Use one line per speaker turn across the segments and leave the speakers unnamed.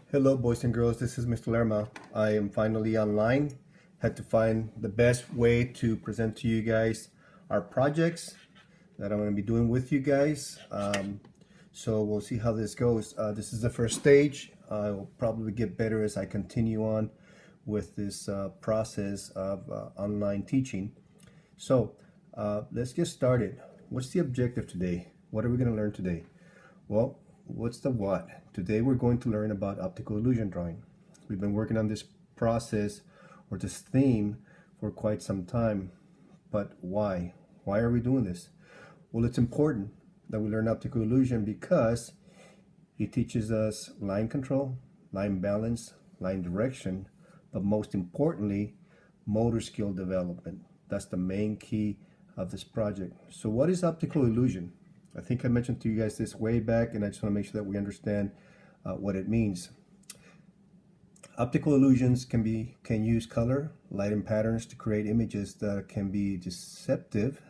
Hello boys and girls, this is Mr. Lerma. I am finally online. Had to find the best way to present to you guys our projects that I'm going to be doing with you guys. So we'll see how this goes. This is the first stage. I'll probably get better as I continue on with this process of online teaching. So let's get started. What's the objective today? What are we going to learn today? Well, what's the what? Today we're going to learn about optical illusion drawing. We've been working on this process or this theme for quite some time, but why? Why are we doing this? Well, it's important that we learn optical illusion because it teaches us line control, line balance, line direction, but most importantly, motor skill development. That's the main key of this project. So what is optical illusion? I think I mentioned to you guys this way back, and I just want to make sure that we understand what it means. Optical illusions can use color, light, and patterns to create images that can be deceptive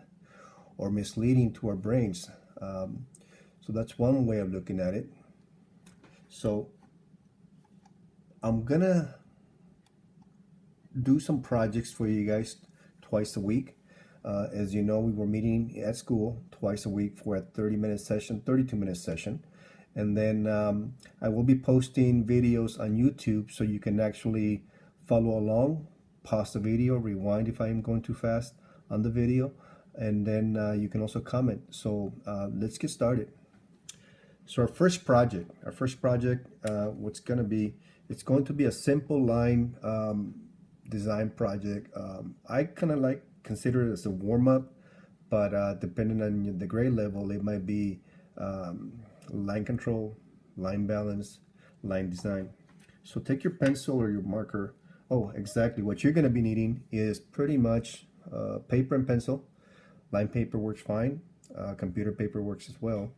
or misleading to our brains. So that's one way of looking at it. So I'm gonna do some projects for you guys twice a week. As you know, we were meeting at school twice a week for a 30-minute session, 32-minute session. And then I will be posting videos on YouTube so you can actually follow along, pause the video, rewind if I am going too fast on the video, and then you can also comment. So let's get started. So our first project, what's going to be, it's going to be a simple line design project. I kind of consider it as a warm-up, but depending on the grade level, it might be line control, line balance, line design. So take your pencil or your marker. Oh, exactly. What you're going to be needing is pretty much paper and pencil. Line paper works fine. Computer paper works as well.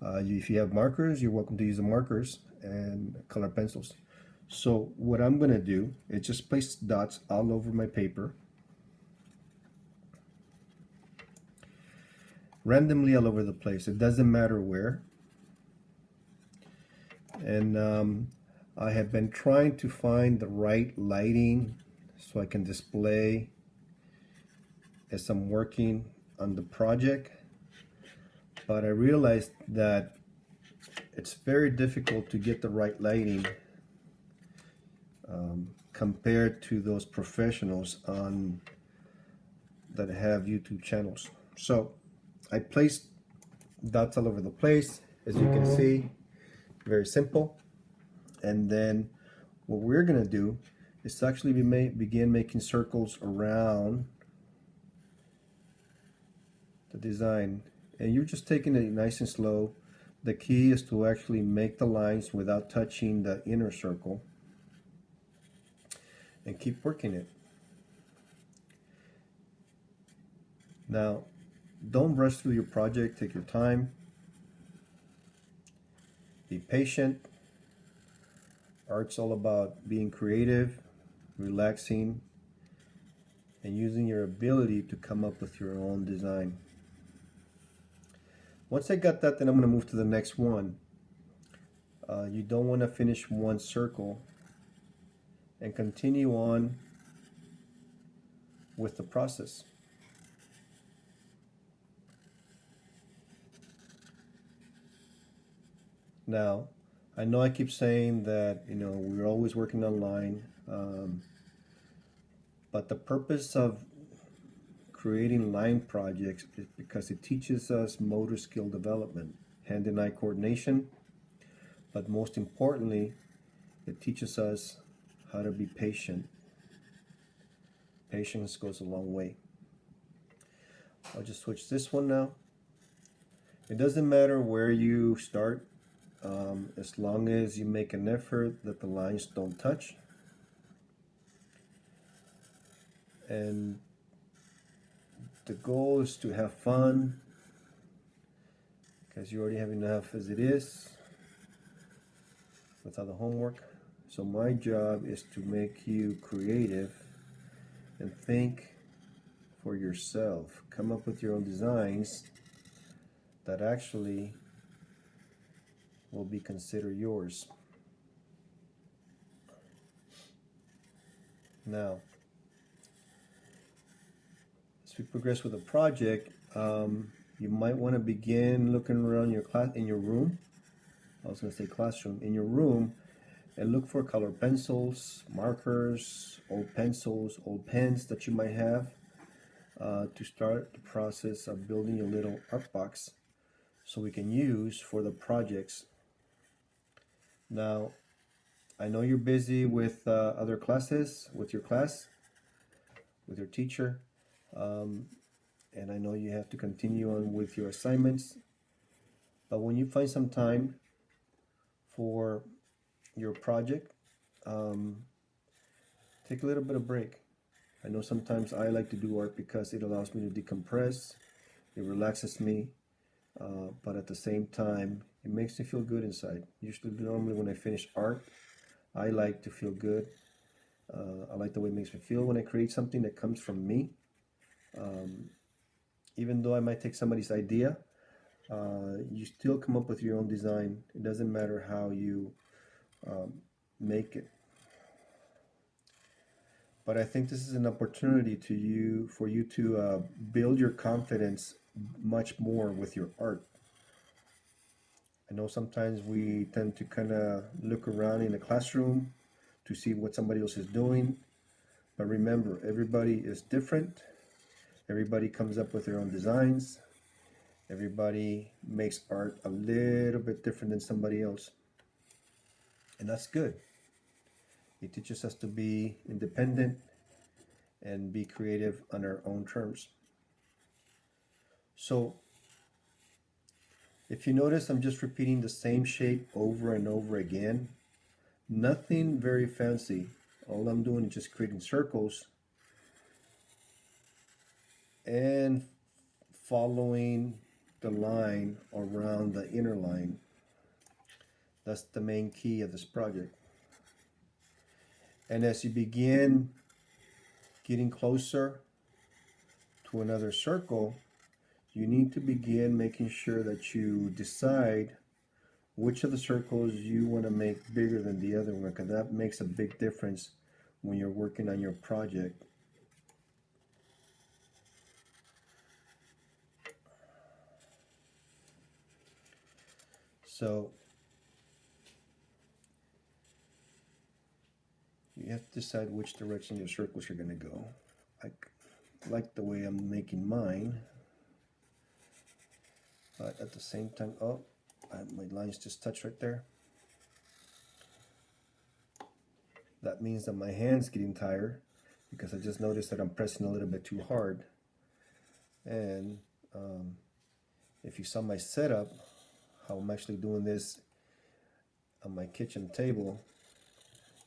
If you have markers, you're welcome to use the markers and color pencils. So what I'm going to do is just place dots all over my paper, randomly all over the place. It doesn't matter where. And I have been trying to find the right lighting so I can display as I'm working on the project. But I realized that it's very difficult to get the right lighting compared to those professionals that have YouTube channels. So I placed dots all over the place, as you can see, very simple. And then what we're going to do is actually begin making circles around the design. And you're just taking it nice and slow. The key is to actually make the lines without touching the inner circle and keep working it. Now, don't rush through your project. Take your time. Be patient. Art's all about being creative, relaxing, and using your ability to come up with your own design. Once I got that, then I'm going to move to the next one. You don't want to finish one circle and continue on with the process. Now, I know I keep saying that, we're always working online, but the purpose of creating line projects is because it teaches us motor skill development, hand and eye coordination, but most importantly, it teaches us how to be patient. Patience goes a long way. I'll just switch this one now. It doesn't matter where you start, as long as you make an effort that the lines don't touch. And the goal is to have fun, because you already have enough as it is with all the homework. So my job is to make you creative and think for yourself. Come up with your own designs that actually will be considered yours. Now, as we progress with the project, you might want to begin looking around your class in your room. I was going to say classroom, in your room, and look for color pencils, markers, old pencils, old pens that you might have to start the process of building your little art box so we can use for the projects. Now, I know you're busy with other classes, with your class, with your teacher, and I know you have to continue on with your assignments. But when you find some time for your project, take a little bit of break. I know sometimes I like to do art because it allows me to decompress, it relaxes me, but at the same time, it makes me feel good inside. Usually, normally when I finish art, I like to feel good. I like the way it makes me feel when I create something that comes from me. Even though I might take somebody's idea, you still come up with your own design. It doesn't matter how you make it. But I think this is an opportunity for you to build your confidence much more with your art. I know sometimes we tend to kind of look around in the classroom to see what somebody else is doing. But remember, everybody is different. Everybody comes up with their own designs. Everybody makes art a little bit different than somebody else. And that's good. It teaches us to be independent and be creative on our own terms. So, if you notice, I'm just repeating the same shape over and over again. Nothing very fancy. All I'm doing is just creating circles and following the line around the inner line. That's the main key of this project. And as you begin getting closer to another circle, you need to begin making sure that you decide which of the circles you want to make bigger than the other one, because that makes a big difference when you're working on your project. So you have to decide which direction your circles are going to go. I like the way I'm making mine, but at the same time, my lines just touch right there. That means that my hand's getting tired because I just noticed that I'm pressing a little bit too hard. And if you saw my setup, how I'm actually doing this on my kitchen table,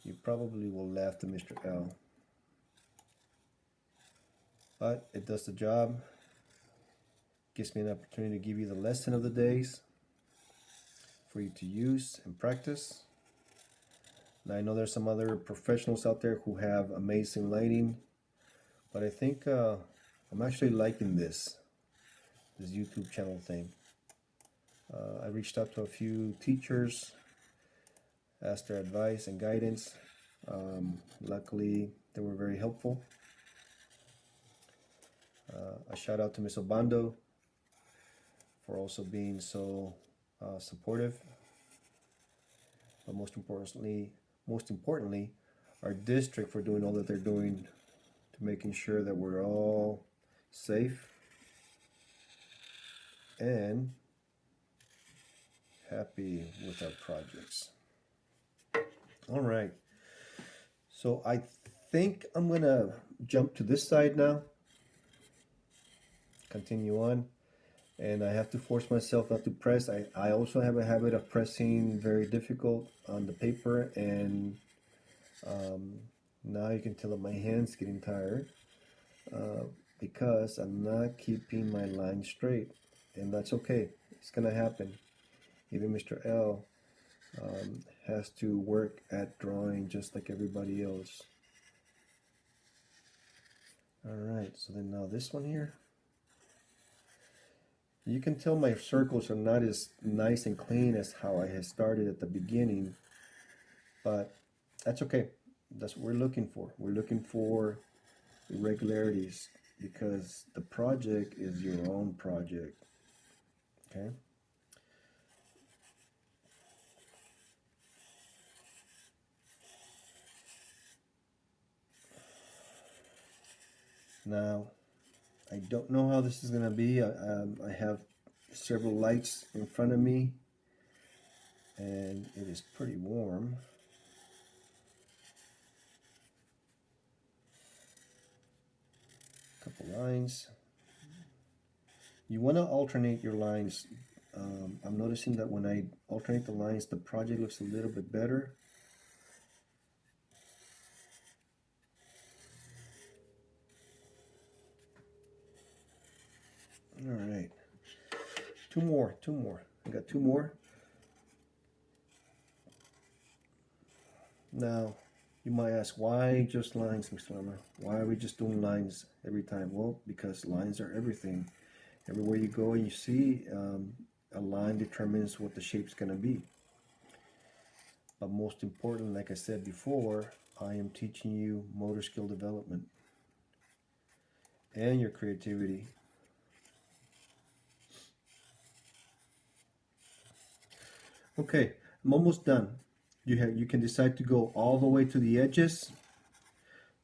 you probably will laugh to Mr. L. But it does the job. Gives me an opportunity to give you the lesson of the days for you to use and practice. Now I know there's some other professionals out there who have amazing lighting, but I think I'm actually liking this YouTube channel thing. I reached out to a few teachers, asked their advice and guidance. Luckily, they were very helpful. A shout out to Ms. Obando for also being so supportive. But most importantly, our district for doing all that they're doing to making sure that we're all safe and happy with our projects. All right. So I think I'm going to jump to this side now. Continue on. And I have to force myself not to press. I also have a habit of pressing very difficult on the paper, and now you can tell that my hand's getting tired because I'm not keeping my line straight, and that's okay. It's gonna happen. Even Mr. L has to work at drawing just like everybody else. All right, so then now this one here. You can tell my circles are not as nice and clean as how I had started at the beginning, but that's okay. That's what we're looking for. We're looking for irregularities because the project is your own project. Okay. Now, I don't know how this is going to be. I have several lights in front of me, and it is pretty warm. Couple lines. You want to alternate your lines. I'm noticing that when I alternate the lines, the project looks a little bit better. All right. Two more. I got two more. Now, you might ask, why just lines, Mr. Lerma? Why are we just doing lines every time? Well, because lines are everything. Everywhere you go and you see, a line determines what the shape's going to be. But most important, like I said before, I am teaching you motor skill development and your creativity. Okay, I'm almost done. You can decide to go all the way to the edges,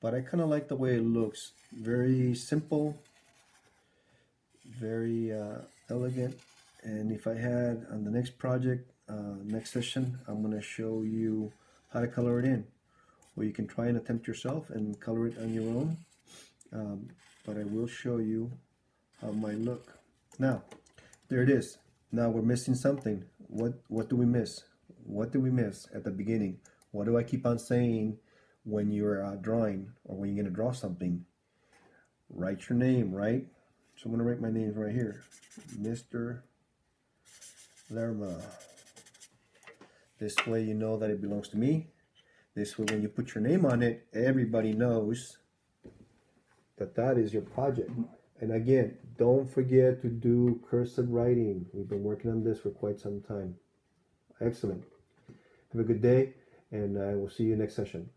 but I kind of like the way it looks. Very simple, very elegant. And if I had on the next project, next session, I'm going to show you how to color it in. Or you can try and attempt yourself and color it on your own. But I will show you how it might look. Now, there it is. Now we're missing something. What do we miss? What do we miss at the beginning? What do I keep on saying when you're drawing or when you're going to draw something? Write your name, right? So I'm going to write my name right here. Mr. Lerma. This way you know that it belongs to me. This way when you put your name on it, everybody knows that that is your project. And again, don't forget to do cursive writing. We've been working on this for quite some time. Excellent. Have a good day, and I will see you next session.